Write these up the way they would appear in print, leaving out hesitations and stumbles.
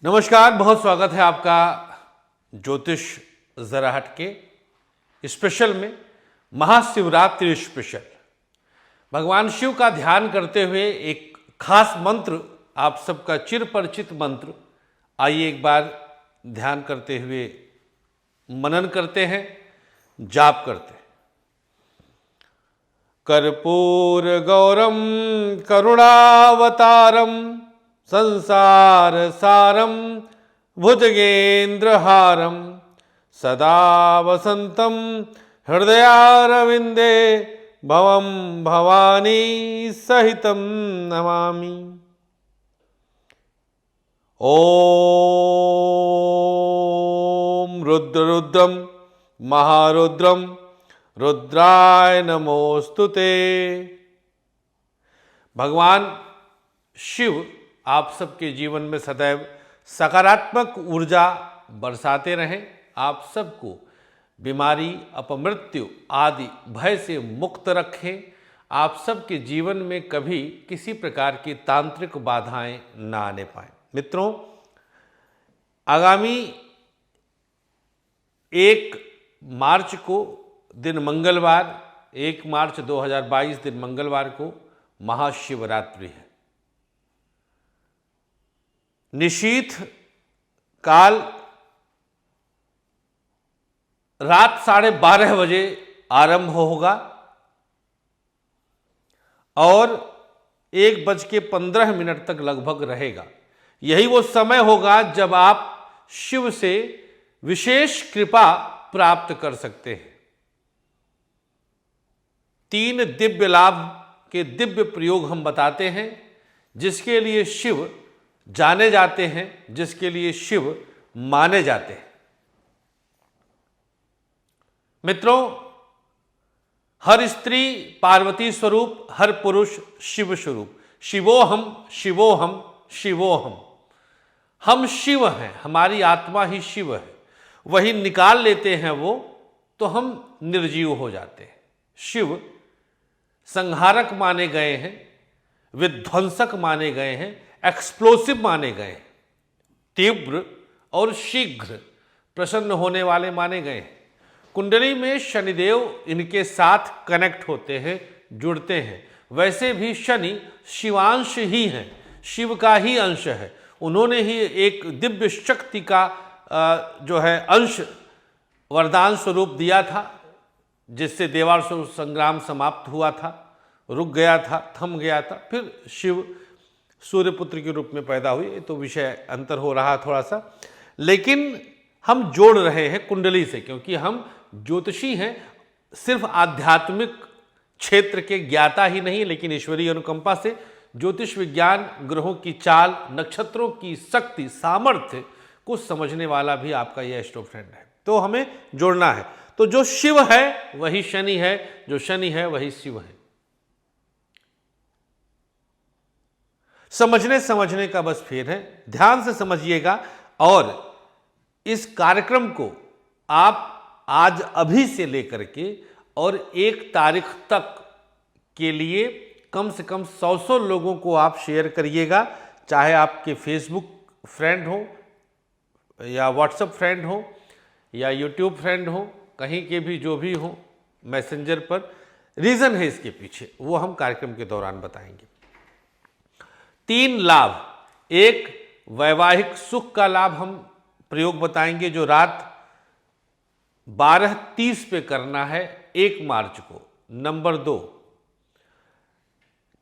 नमस्कार, बहुत स्वागत है आपका ज्योतिष जरा हटके स्पेशल में। महाशिवरात्रि स्पेशल भगवान शिव का ध्यान करते हुए एक खास मंत्र, आप सबका चिरपरिचित मंत्र, आइए एक बार ध्यान करते हुए मनन करते हैं, जाप करते हैं। कर्पूर गौरम करुणावतारम संसार सारम भुजगेन्द्रहारम सदा वसंतम हृदयारविंदे भवम भवानी सहितम नमामि। ओम रुद्र रुद्रम महारुद्रम रुद्राय नमोस्तुते। भगवान शिव आप सबके जीवन में सदैव सकारात्मक ऊर्जा बरसाते रहें, आप सबको बीमारी अपमृत्यु आदि भय से मुक्त रखें, आप सबके जीवन में कभी किसी प्रकार की तांत्रिक बाधाएं ना आने पाएं। मित्रों, आगामी 1 मार्च को दिन मंगलवार, 1 मार्च 2022 दिन मंगलवार को महाशिवरात्रि है। निशीथ काल रात 12:30 बजे आरंभ होगा और 1:15 तक लगभग रहेगा। यही वो समय होगा जब आप शिव से विशेष कृपा प्राप्त कर सकते हैं। 3 दिव्य लाभ के दिव्य प्रयोग हम बताते हैं, जिसके लिए शिव जाने जाते हैं, जिसके लिए शिव माने जाते हैं। मित्रों, हर स्त्री पार्वती स्वरूप, हर पुरुष शिव स्वरूप। शिवोहम शिवोहम शिवोहम। हम शिव हैं, हमारी आत्मा ही शिव है। वही निकाल लेते हैं वो तो हम निर्जीव हो जाते हैं। शिव संहारक माने गए हैं, विध्वंसक माने गए हैं, एक्सप्लोसिव माने गए हैं, तीव्र और शीघ्र प्रसन्न होने वाले माने गए हैं। कुंडली में शनिदेव इनके साथ कनेक्ट होते हैं, जुड़ते हैं। वैसे भी शनि शिवांश ही हैं, शिव का ही अंश है। उन्होंने ही एक दिव्य शक्ति का जो है अंश वरदान स्वरूप दिया था, जिससे देवासुर संग्राम समाप्त हुआ था, रुक गया था, थम गया था। फिर शिव सूर्यपुत्र के रूप में पैदा हुए। तो विषय अंतर हो रहा थोड़ा सा, लेकिन हम जोड़ रहे हैं कुंडली से, क्योंकि हम ज्योतिषी हैं। सिर्फ आध्यात्मिक क्षेत्र के ज्ञाता ही नहीं, लेकिन ईश्वरीय अनुकंपा से ज्योतिष विज्ञान, ग्रहों की चाल, नक्षत्रों की शक्ति, सामर्थ्य को समझने वाला भी आपका यह एस्ट्रो फ्रेंड है। तो हमें जोड़ना है। तो जो शिव है वही शनि है, जो शनि है वही शिव है। समझने का बस फेर है। ध्यान से समझिएगा। और इस कार्यक्रम को आप आज अभी से लेकर के और 1 तारीख तक के लिए कम से कम 100 लोगों को आप शेयर करिएगा। चाहे आपके फेसबुक फ्रेंड हो या व्हाट्सएप फ्रेंड हो या यूट्यूब फ्रेंड हो, कहीं के भी जो भी हो, मैसेंजर पर। रीज़न है इसके पीछे, वो हम कार्यक्रम के दौरान बताएंगे। 3 लाभ। एक, वैवाहिक सुख का लाभ हम प्रयोग बताएंगे, जो रात 12:30 पे करना है 1 मार्च को। नंबर 2,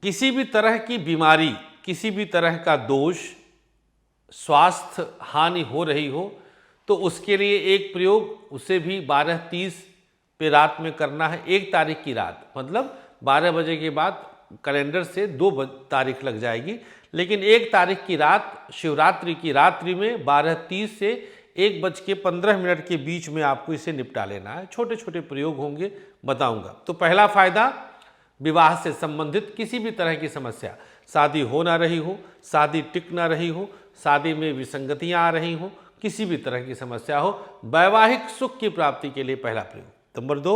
किसी भी तरह की बीमारी, किसी भी तरह का दोष, स्वास्थ्य हानि हो रही हो तो उसके लिए एक प्रयोग, उसे भी 12:30 पे रात में करना है। 1 तारीख की रात, मतलब 12 बजे के बाद कैलेंडर से 2 तारीख लग जाएगी, लेकिन 1 तारीख की रात, शिवरात्रि की रात्रि में 12:30 से 1:15 के बीच में आपको इसे निपटा लेना है। छोटे छोटे प्रयोग होंगे, बताऊंगा। तो पहला फायदा, विवाह से संबंधित किसी भी तरह की समस्या, शादी हो ना रही हो, शादी टिक ना रही हो, शादी में विसंगतियां आ रही हो, किसी भी तरह की समस्या हो, वैवाहिक सुख की प्राप्ति के लिए पहला प्रयोग। नंबर 2,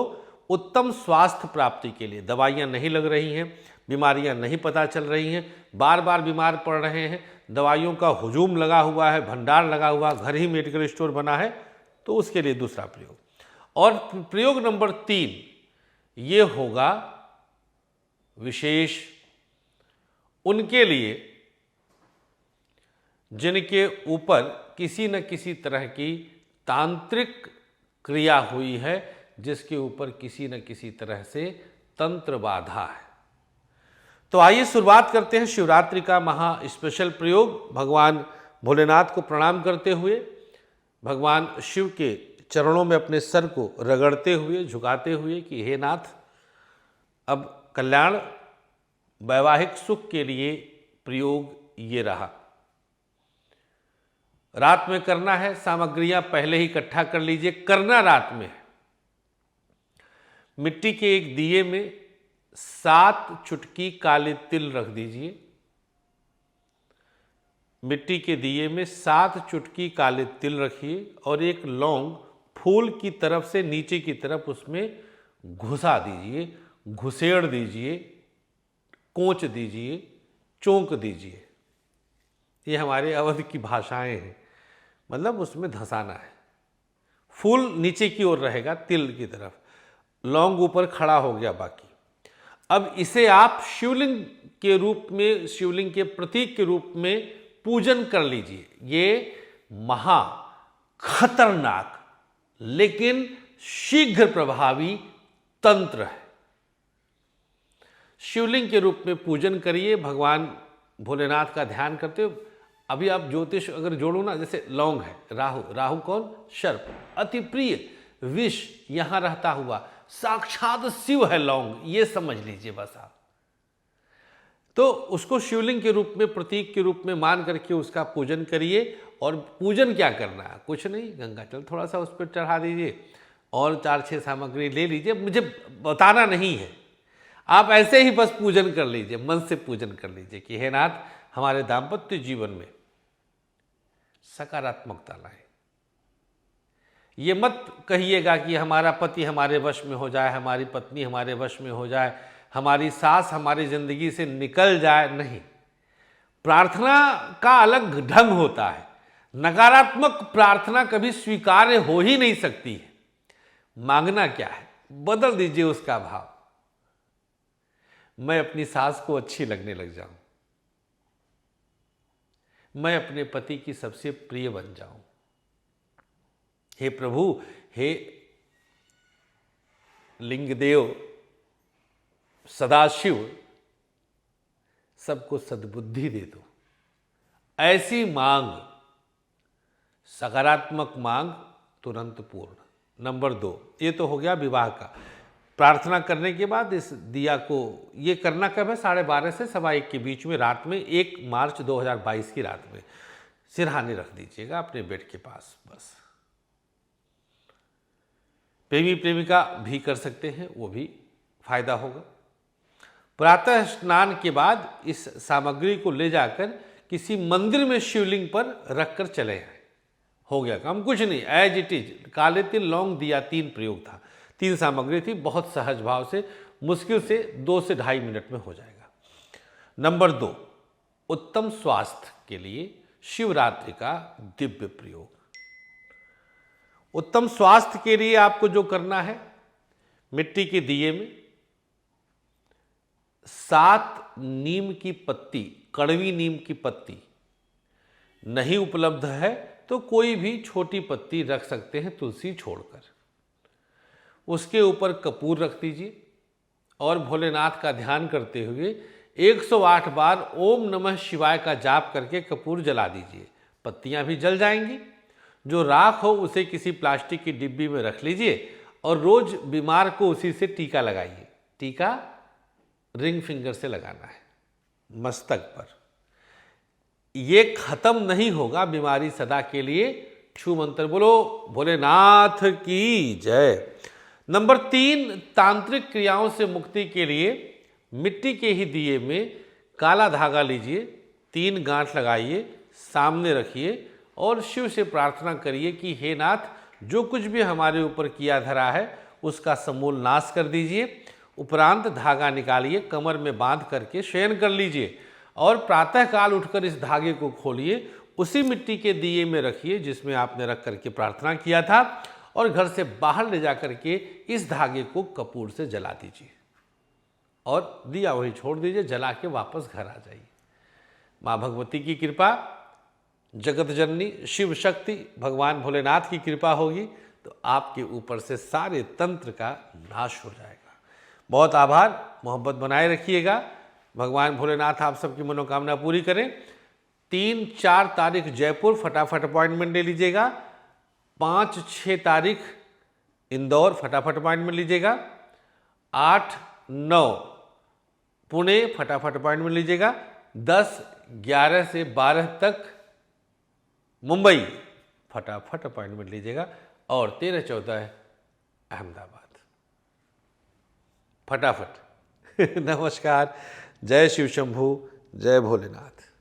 उत्तम स्वास्थ्य प्राप्ति के लिए, दवाइयाँ नहीं लग रही हैं, बीमारियां नहीं पता चल रही हैं, बार बार बीमार पड़ रहे हैं, दवाइयों का हुजूम लगा हुआ है, भंडार लगा हुआ, घर ही मेडिकल स्टोर बना है, तो उसके लिए दूसरा प्रयोग। और प्रयोग नंबर 3 ये होगा विशेष उनके लिए जिनके ऊपर किसी न किसी तरह की तांत्रिक क्रिया हुई है, जिसके ऊपर किसी न किसी तरह से तंत्र बाधा है। तो आइए शुरुआत करते हैं शिवरात्रि का महा स्पेशल प्रयोग। भगवान भोलेनाथ को प्रणाम करते हुए, भगवान शिव के चरणों में अपने सर को रगड़ते हुए, झुकाते हुए कि हे नाथ, अब कल्याण वैवाहिक सुख के लिए प्रयोग ये रहा। रात में करना है, सामग्रियां पहले ही इकट्ठा कर लीजिए। करना रात में है। मिट्टी के एक दिए में 7 चुटकी काले तिल रख दीजिए। मिट्टी के दिए में 7 चुटकी काले तिल रखिए और एक लौंग फूल की तरफ से नीचे की तरफ उसमें घुसा दीजिए, घुसेड़ दीजिए, कोंच दीजिए, चौंक दीजिए। ये हमारे अवध की भाषाएं हैं, मतलब उसमें धसाना है। फूल नीचे की ओर रहेगा तिल की तरफ, लौंग ऊपर खड़ा हो गया बाकी। अब इसे आप शिवलिंग के रूप में, शिवलिंग के प्रतीक के रूप में पूजन कर लीजिए। ये महा खतरनाक लेकिन शीघ्र प्रभावी तंत्र है। शिवलिंग के रूप में पूजन करिए, भगवान भोलेनाथ का ध्यान करते हुए। अभी आप ज्योतिष अगर जोड़ो ना, जैसे लौंग है, राहु कौन? सर्प, अति प्रिय विष यहां रहता हुआ साक्षात शिव है लौंग, ये समझ लीजिए बस आप। तो उसको शिवलिंग के रूप में, प्रतीक के रूप में मान करके उसका पूजन करिए। और पूजन क्या करना है? कुछ नहीं, गंगा जल थोड़ा सा उस पर चढ़ा दीजिए और 4-6 सामग्री ले लीजिए। मुझे बताना नहीं है, आप ऐसे ही बस पूजन कर लीजिए, मन से पूजन कर लीजिए कि हे नाथ, हमारे दाम्पत्य जीवन में सकारात्मकता लाए। ये मत कहिएगा कि हमारा पति हमारे वश में हो जाए, हमारी पत्नी हमारे वश में हो जाए, हमारी सास हमारी जिंदगी से निकल जाए। नहीं, प्रार्थना का अलग ढंग होता है। नकारात्मक प्रार्थना कभी स्वीकार्य हो ही नहीं सकती है। मांगना क्या है? बदल दीजिए उसका भाव। मैं अपनी सास को अच्छी लगने लग जाऊं, मैं अपने पति की सबसे प्रिय बन जाऊं। हे प्रभु, हे लिंगदेव सदाशिव, सबको सद्बुद्धि दे दो। ऐसी मांग, सकारात्मक मांग तुरंत पूर्ण। नंबर 2, ये तो हो गया विवाह का। प्रार्थना करने के बाद इस दिया को ये करना कब है? 12:30 से 1:15 के बीच में, रात में, 1 मार्च 2022 की रात में सिरहाने रख दीजिएगा अपने बेड के पास। बस प्रेमी प्रेमिका भी कर सकते हैं, वो भी फायदा होगा। प्रातः स्नान के बाद इस सामग्री को ले जाकर किसी मंदिर में शिवलिंग पर रखकर चले आए। हो गया काम, कुछ नहीं, एज इट इज। काले तिल, लौंग, दिया, 3 प्रयोग था, 3 सामग्री थी। बहुत सहज भाव से, मुश्किल से 2 से 2.5 मिनट में हो जाएगा। नंबर 2, उत्तम स्वास्थ्य के लिए शिवरात्रि का दिव्य प्रयोग। उत्तम स्वास्थ्य के लिए आपको जो करना है, मिट्टी के दिए में 7 नीम की पत्ती, कड़वी नीम की पत्ती नहीं उपलब्ध है तो कोई भी छोटी पत्ती रख सकते हैं, तुलसी छोड़कर। उसके ऊपर कपूर रख दीजिए और भोलेनाथ का ध्यान करते हुए 108 बार ओम नमः शिवाय का जाप करके कपूर जला दीजिए। पत्तियां भी जल जाएंगी। जो राख हो उसे किसी प्लास्टिक की डिब्बी में रख लीजिए और रोज बीमार को उसी से टीका लगाइए। टीका रिंग फिंगर से लगाना है मस्तक पर। ये खत्म नहीं होगा बीमारी सदा के लिए। छू मंत्र बोलो, भोलेनाथ की जय। नंबर 3, तांत्रिक क्रियाओं से मुक्ति के लिए मिट्टी के ही दिए में काला धागा लीजिए, 3 गांठ लगाइए, सामने रखिए और शिव से प्रार्थना करिए कि हे नाथ, जो कुछ भी हमारे ऊपर किया धरा है उसका समूल नाश कर दीजिए। उपरांत धागा निकालिए, कमर में बांध करके शयन कर लीजिए और प्रातःकाल उठकर इस धागे को खोलिए, उसी मिट्टी के दिए में रखिए जिसमें आपने रख करके प्रार्थना किया था, और घर से बाहर ले जा करके इस धागे को कपूर से जला दीजिए और दिया वहीं छोड़ दीजिए, जला के वापस घर आ जाइए। माँ भगवती की कृपा, जगत जननी शिव शक्ति भगवान भोलेनाथ की कृपा होगी तो आपके ऊपर से सारे तंत्र का नाश हो जाएगा। बहुत आभार, मोहब्बत बनाए रखिएगा। भगवान भोलेनाथ आप सबकी मनोकामना पूरी करें। 3-4 तारीख जयपुर फटाफट अपॉइंटमेंट ले लीजिएगा। 5-6 तारीख इंदौर फटाफट अपॉइंटमेंट लीजिएगा। 8-9 पुणे फटाफट अपॉइंटमेंट लीजिएगा। 10-11 से 12 तक मुंबई फटाफट अपॉइंटमेंट लीजिएगा। और 13-14 अहमदाबाद फटाफट। नमस्कार, जय शिव शंभू, जय भोलेनाथ।